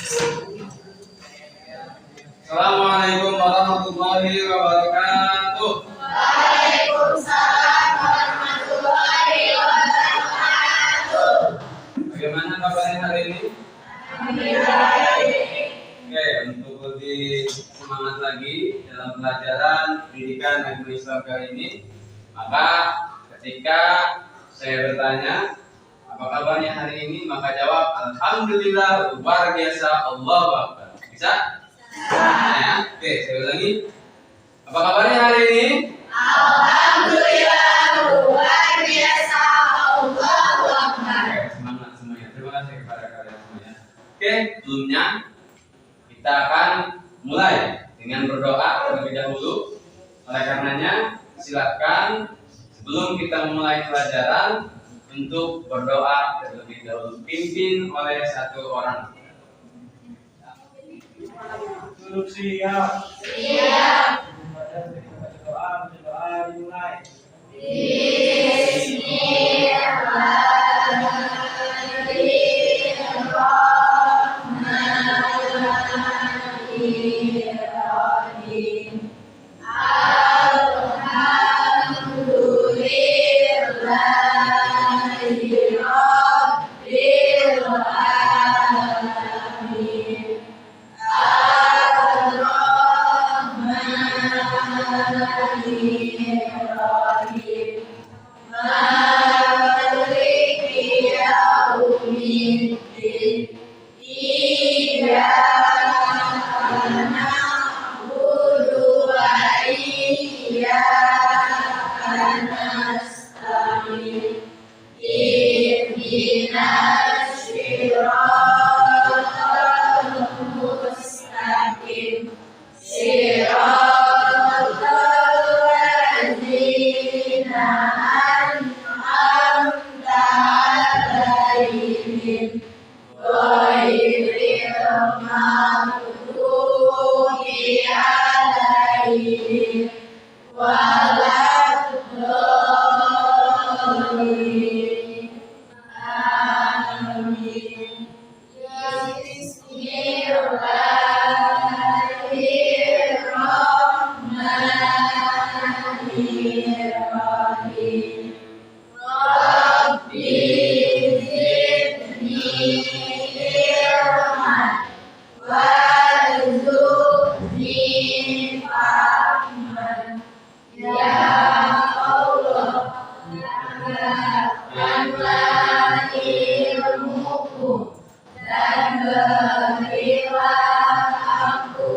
Assalamualaikum warahmatullahi wabarakatuh. Waalaikumsalam warahmatullahi wabarakatuh. Bagaimana kabarnya hari ini? Alhamdulillah. Oke, untuk lebih semangat lagi dalam pelajaran pendidikan agama Islam kali ini, maka ketika saya bertanya apa kabarnya hari ini, maka jawab alhamdulillah, luar biasa, Allahu Akbar. Bisa? Nah, ya. Oke, saya ulangi. Apa kabarnya hari ini? Alhamdulillah, luar biasa, Allahu Akbar. Oke, semangat semuanya. Terima kasih kepada kalian semuanya. Oke, sebelumnya kita akan mulai dengan berdoa terlebih dahulu. Oleh karenanya, silakan sebelum kita memulai pelajaran untuk berdoa terlebih dahulu, pimpin oleh satu orang. Duduk siap. Siap. Berdoa dimulai. Bismillahirrahmanirrahim. Alhamdulillahi Rabbil alamin. Ar-Rahmanir-Rahim. Maliki yaumiddin. Iyyaka na'budu wa iyyaka nasta'in. Ihdinas siratal mustaqim. Siratal ladzina an'amta 'alaihim ghairil maghdubi 'alaihim waladdallin. Amin. Bismillahirrahmanirrahim. Rabbi zidni ilman warzuqni fahman. Ya Allah, tambahkanlah ilmuku dan berilah aku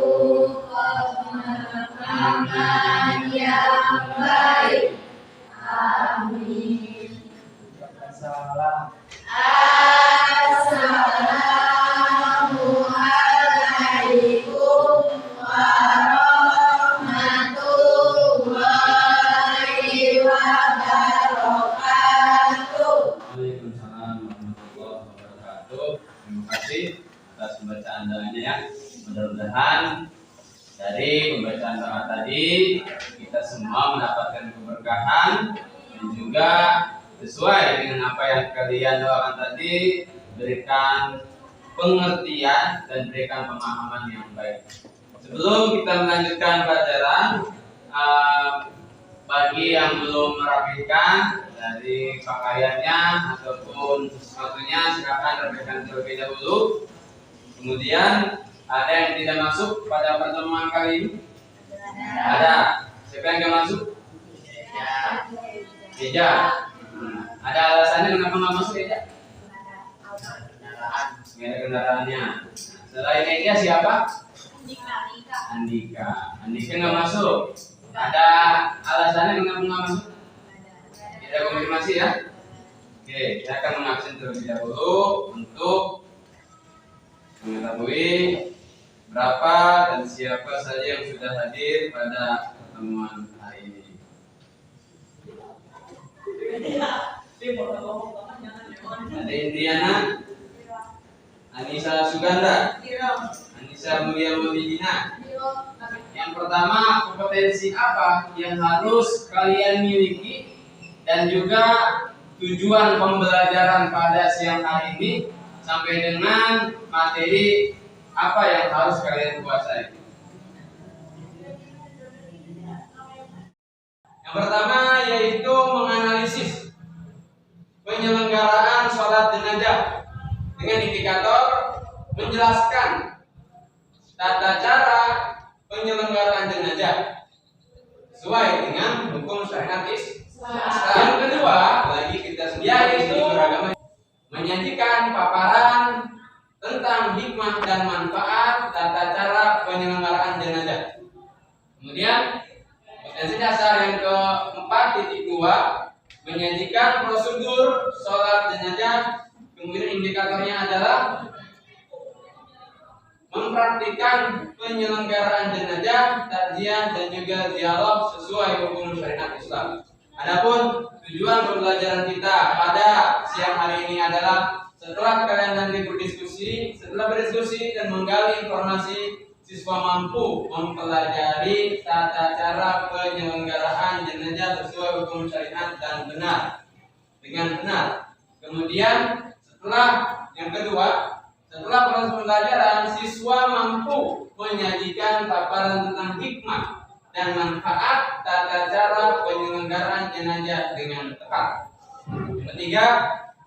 pemahaman yang baik. Amin. Salam. Assalamualaikum warahmatullahi wabarakatuh. Waalaikumsalam warahmatullahi wabarakatuh. Terima kasih atas pembacaan doanya ya. Mudah-mudahan dari pembacaan doa tadi kita semua mendapatkan keberkahan dan juga sesuai dengan apa yang kalian doakan tadi, berikan pengertian dan berikan pemahaman yang baik. Sebelum kita melanjutkan pelajaran, bagi yang belum merapikan dari pakaiannya ataupun sepatunya, silakan rapikan terlebih dahulu. Kemudian ada yang tidak masuk pada pertemuan kali ini? Ada. Siapa yang tidak masuk? Eja. Ada alasannya kenapa nggak masuk Eja? Nggak ada kendaraannya. Selain Eja siapa? Andika. Andika nggak masuk. Ada alasannya kenapa nggak masuk? Kita konfirmasi ya. Oke, saya akan mengabsen terlebih dahulu untuk mengetahui berapa dan siapa saja yang sudah hadir pada pertemuan hari ini. Ada Indriana, Anissa Suganda, Anissa Mulia Maulidina. Yang pertama, kompetensi apa yang harus kalian miliki dan juga tujuan pembelajaran pada siang hari ini sampai dengan materi apa yang harus kalian kuasai? Yang pertama yaitu menganalisis penyelenggaraan sholat jenazah dengan indikator menjelaskan tata cara penyelenggaraan jenazah sesuai dengan hukum syariat Islam. Yang kedua, lagi kita yaitu menyajikan paparan tentang hikmah dan manfaat tata cara penyelenggaraan jenazah. Kemudian potensi dasar yang ke-4.2 menyajikan prosedur sholat jenazah. Kemudian indikatornya adalah mempraktikkan penyelenggaraan jenazah, takziah dan juga dialog sesuai hukum syariat Islam. Adapun tujuan pembelajaran kita pada siang hari ini adalah setelah kalian nanti berdiskusi dan menggali informasi, siswa mampu mempelajari tata cara penyelenggaraan jenazah sesuai hukum syariat dan dengan benar. Kemudian setelah proses pembelajaran, siswa mampu menyajikan paparan tentang hikmah dan manfaat tata cara penyelenggaraan jenazah dengan tepat. Ketiga,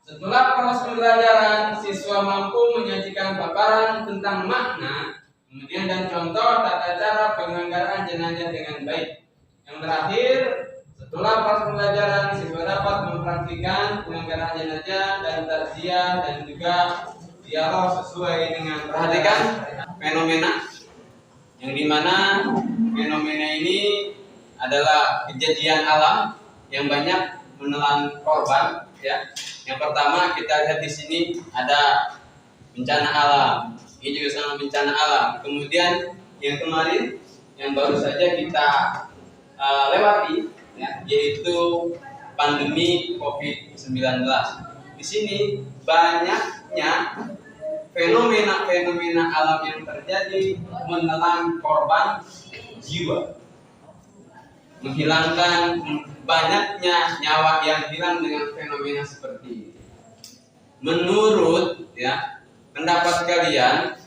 setelah proses pembelajaran, siswa mampu menyajikan paparan tentang makna, kemudian dan contoh tata cara penyelenggaraan jenazah dengan baik. Yang terakhir, setelah proses pembelajaran, siswa dapat mempraktikkan penyelenggaraan jenazah dan takziah dan juga dialog sesuai dengan. Perhatikan fenomena yang dimana fenomena ini adalah kejadian alam yang banyak menelan korban. Ya, yang pertama kita lihat di sini ada bencana alam. Ini juga sama bencana alam. Kemudian yang kemarin yang baru saja kita lewati, ya, yaitu pandemi COVID-19. Di sini banyaknya fenomena alam yang terjadi menelan korban jiwa, menghilangkan banyaknya nyawa yang hilang dengan fenomena seperti ini. Menurut pendapat kalian,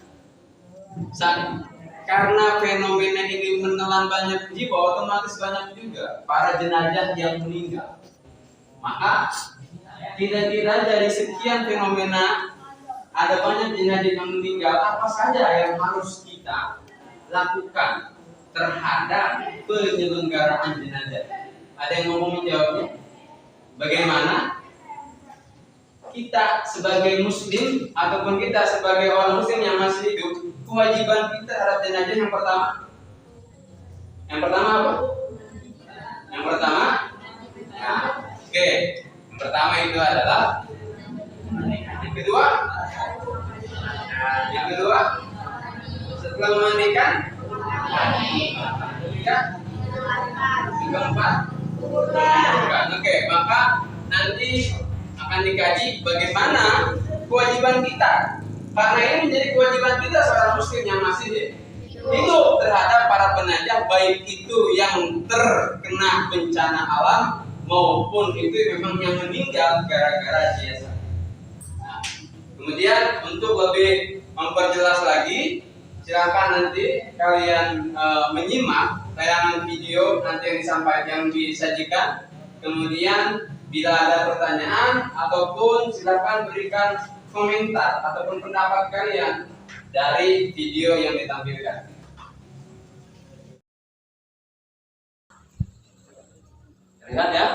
karena fenomena ini menelan banyak jiwa, otomatis banyak juga para jenazah yang meninggal. Maka kira-kira dari sekian fenomena ada banyak jenazah yang meninggal, apa saja yang harus kita lakukan terhadap penyelenggaraan jenazah? Ada yang mau menjawabnya? Bagaimana kita sebagai muslim ataupun kita sebagai orang muslim yang masih hidup, kewajiban kita terhadap jenazah yang pertama? Yang pertama apa? Yang pertama? Oke. Yang pertama itu adalah yang kedua? Yang kedua? Setelah memandikan? Yang keempat? Oke, maka nanti akan dikaji bagaimana kewajiban kita. Karena ini menjadi kewajiban kita seorang muslim yang masih hidup terhadap para jenazah, baik itu yang terkena bencana alam maupun itu memang yang meninggal gara-gara dia sakit. Nah, kemudian untuk lebih memperjelas lagi, silakan nanti kalian menyimak tayangan video nanti yang disajikan. Kemudian bila ada pertanyaan ataupun silakan berikan komentar ataupun pendapat kalian dari video yang ditampilkan. Lihat ya.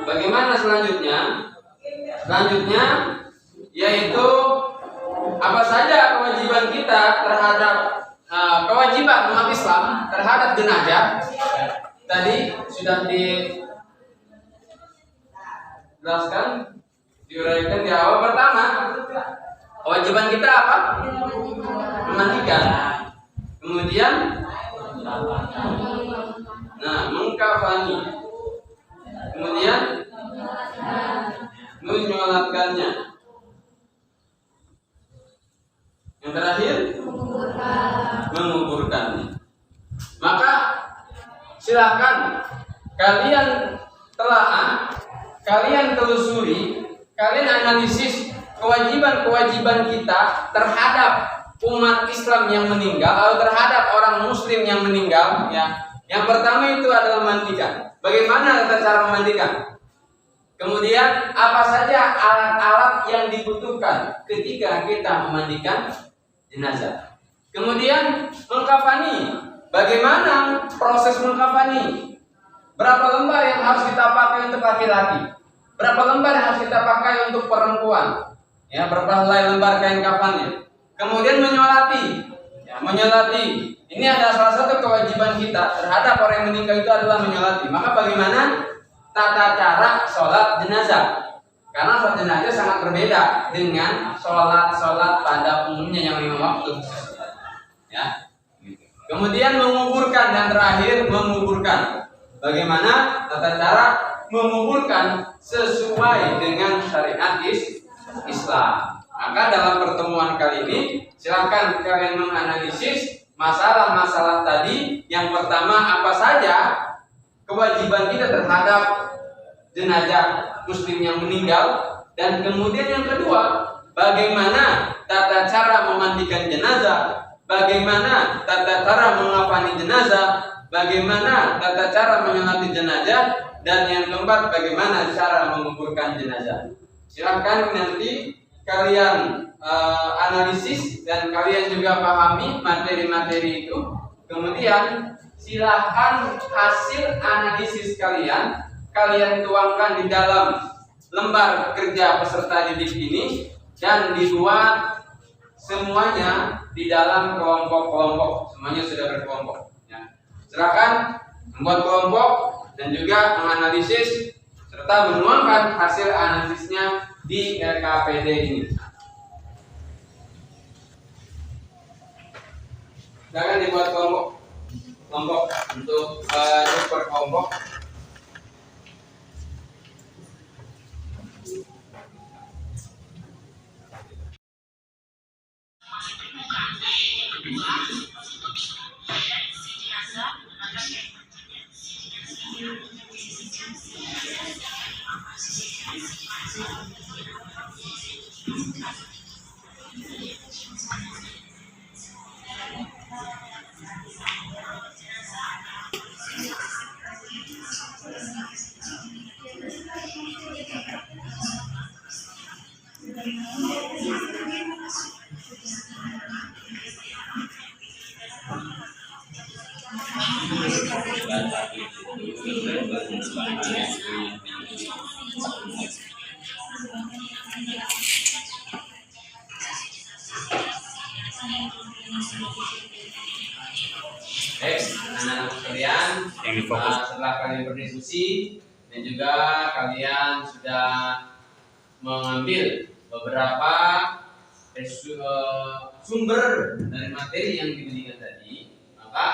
Bagaimana selanjutnya? Selanjutnya yaitu apa saja kewajiban kita terhadap kewajiban umat Islam terhadap jenazah. Tadi sudah dijelaskan, diuraikan di awal. Pertama, Kewajiban kita apa? Memandikan. Kemudian, mengkafani. Kemudian, menyolatkannya. Yang terakhir, menguburkannya. Maka silakan kalian telaah, kalian telusuri, kalian analisis kewajiban-kewajiban kita terhadap umat Islam yang meninggal atau terhadap orang Muslim yang meninggal. Ya, yang pertama itu adalah memandikan. Bagaimana tata cara memandikan? Kemudian apa saja alat-alat yang dibutuhkan ketika kita memandikan jenazah. Kemudian mengkafani. Bagaimana proses mengkafani? Berapa lembar yang harus kita pakai untuk laki-laki? Berapa lembar yang harus kita pakai untuk perempuan? Ya, berapa helai lembar kain kafannya? Kemudian menyolati. Ya, menyolati. Ini adalah salah satu kewajiban kita terhadap orang yang meninggal itu adalah menyolati. Maka bagaimana tata cara sholat jenazah? Karena sholat jenazah sangat berbeda dengan sholat pada umumnya yang 5 waktu. Ya. Kemudian menguburkan, dan terakhir menguburkan. Bagaimana tata cara menguburkan sesuai dengan syariat Islam. Maka dalam pertemuan kali ini silakan kalian menganalisis masalah-masalah tadi. Yang pertama, apa saja kewajiban kita terhadap jenazah muslim yang meninggal, dan kemudian yang kedua, bagaimana tata cara memandikan jenazah, bagaimana tata cara mengafani jenazah, bagaimana tata cara menyolati jenazah, dan yang keempat, bagaimana cara menguburkan jenazah. Silakan nanti kalian analisis dan kalian juga pahami materi-materi itu. Kemudian silahkan hasil analisis kalian tuangkan di dalam lembar kerja peserta didik ini dan dibuat semuanya di dalam kelompok-kelompok. Semuanya sudah berkelompok. Ya. Silakan membuat kelompok dan juga menganalisis serta menuangkan hasil analisisnya di RKPD ini. Silakan dibuat kelompok untuk per kelompok. Anak-anak sekalian, setelah kalian berdiskusi dan juga kalian sudah mengambil beberapa sumber dari materi yang diberikan tadi, maka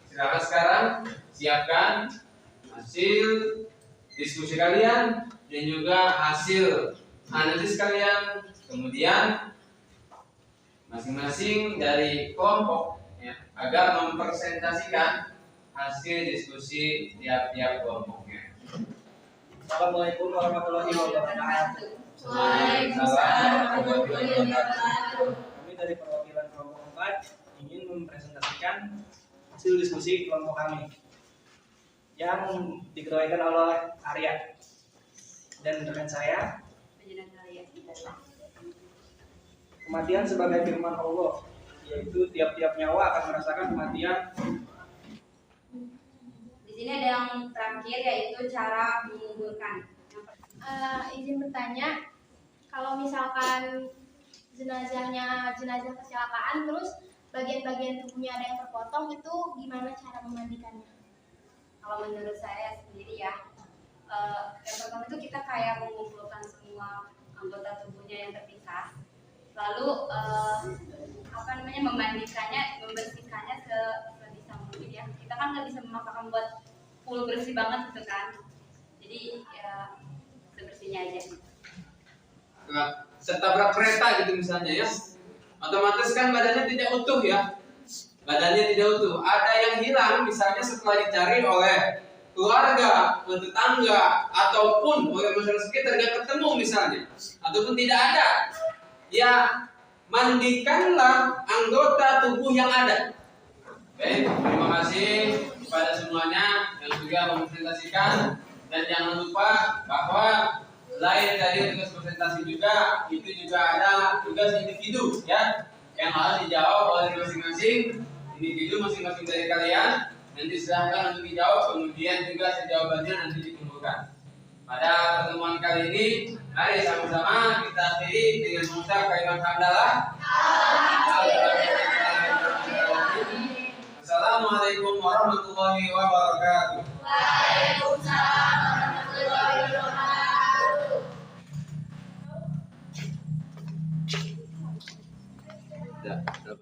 silakan sekarang siapkan hasil diskusi kalian dan juga hasil analisis kalian. Kemudian masing-masing dari kelompok agar mempresentasikan hasil diskusi tiap-tiap kelompoknya. Assalamualaikum warahmatullahi wabarakatuh. Waalaikumsalam warahmatullahi wabarakatuh. Kami dari perwakilan kelompok 4 ingin mempresentasikan hasil diskusi kelompok kami yang diketuaikan oleh Arya dan rekan saya. Kematian sebagai firman Allah, yaitu tiap-tiap nyawa akan merasakan kematian. Di sini ada yang terakhir, yaitu cara menguburkan. Izin bertanya, kalau misalkan jenazah kecelakaan terus bagian-bagian tubuhnya ada yang terpotong, itu gimana cara memandikannya? Kalau menurut saya sendiri ya, yang pertama itu kita kayak mengumpulkan semua anggota tubuhnya yang terpisah. lalu memandikannya, membersihkannya sebisa mungkin ya. Kita kan nggak bisa memaksakan buat full bersih banget gitu kan. Jadi ya sebersihnya aja. Setabrak kereta gitu misalnya ya, otomatis kan badannya tidak utuh ya, badannya tidak utuh. Ada yang hilang misalnya setelah dicari oleh keluarga, tetangga, ataupun oleh masyarakat sekitar nggak ketemu misalnya, ataupun tidak ada, ya mandikanlah anggota tubuh yang ada. Baik, terima kasih kepada semuanya yang sudah mempresentasikan, dan jangan lupa bahwa selain tadi tugas presentasi juga, itu juga ada tugas individu ya, yang harus dijawab oleh masing-masing individu, masing-masing dari kalian. Nanti silahkan untuk dijawab, kemudian juga jawabannya nanti dikumpulkan. Pada pertemuan kali ini, mari sama-sama kita akhiri dengan mengucap kalimat hamdalah. Assalamualaikum warahmatullahi wabarakatuh.